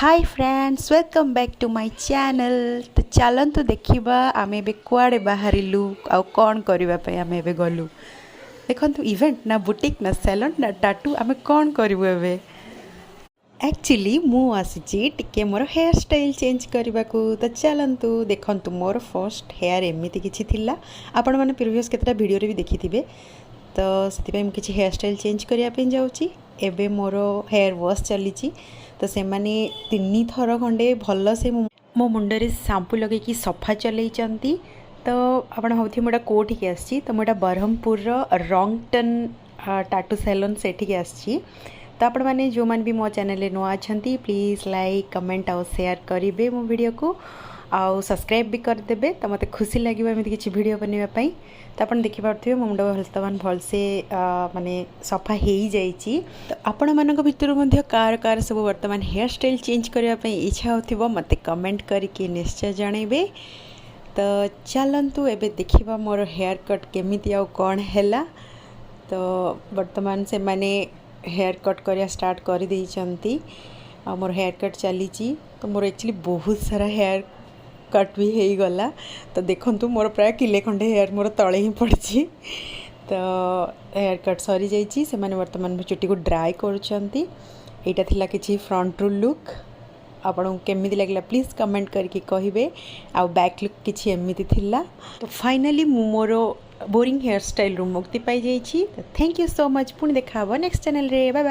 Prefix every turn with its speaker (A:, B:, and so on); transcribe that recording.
A: Hi friends welcome back to my channel. तो चलतु देखा आम ए कुआड़े बाहरिलु आउ कौन करने आम ए गलु देखु इवेंट ना बुटीक ना सैलून ना टाटू आम कौन करूँ एवं एक्चुअली मु आसी टिके मोर हेयर स्टाइल चेंज करने को। तो चलतु देखु मोर फर्स्ट हेयर एमती किसी थिला आपण मैंने प्रीवियस केतटा वीडियो भी देखी थे। तो से किसी हेयर स्टाइल चेंज करने जाऊँगी। एबे मोर हेयर वॉश चली तो से माने 3 थर खंडे भल से मो मुंडे शैम्पू लगे सफा चलती। तो आपड़ भावुथे मोटा कौटिक आसी तो मोटा ब्रह्मपुर रंगटन टाटू सैलून से आसी। तो आपण मैंने जो मैंने भी मो चैनल नुआ अच्छा प्लीज़ लाइक कमेंट और शेयर करेंगे मो वीडियो को आउ सब्सक्राइब भी करदे। तो मत खुशी लगे एमती किसी वीडियो बनवाई। तो आप देखिपे मो मुंड बर्तमान भलसे माने सफा हो जाइए। तो आपण मान भर कार कार सब बर्तमान हेयर स्टाइल चेंज करने इच्छा हो मत कमेंट करके निश्चय जनइबे। तो चलतु एबे देखिबा मोर हेयर कट केमिति आ कौन हैला। तो बर्तमान से माने हेयर कट करिया स्टार्ट कर देइचंती आ मोर हेयर कट चली। तो मोर एक्चुअली बहुत सारा हेयर कट भी हो गला। तो देखंतु मोर प्राय किले खंडे हेयर मोर तले ही पड़ी। तो हेयर कट सरी जाइए से माने वर्तमान चुटी को ड्राई करुँच। एटा थिला किछि फ्रंट रू लुक आपन केमिति लागला प्लीज़ कमेंट करके कहिबे। आ बैक लुक किछि एमिति थिला। तो फाइनली मोर बोरिंग हेयर स्टाइल रू मुक्ति पाई जाइछि। तो थैंक यू सो मच। पुणी देखा नेक्स्ट चैनल रे। Bye bye.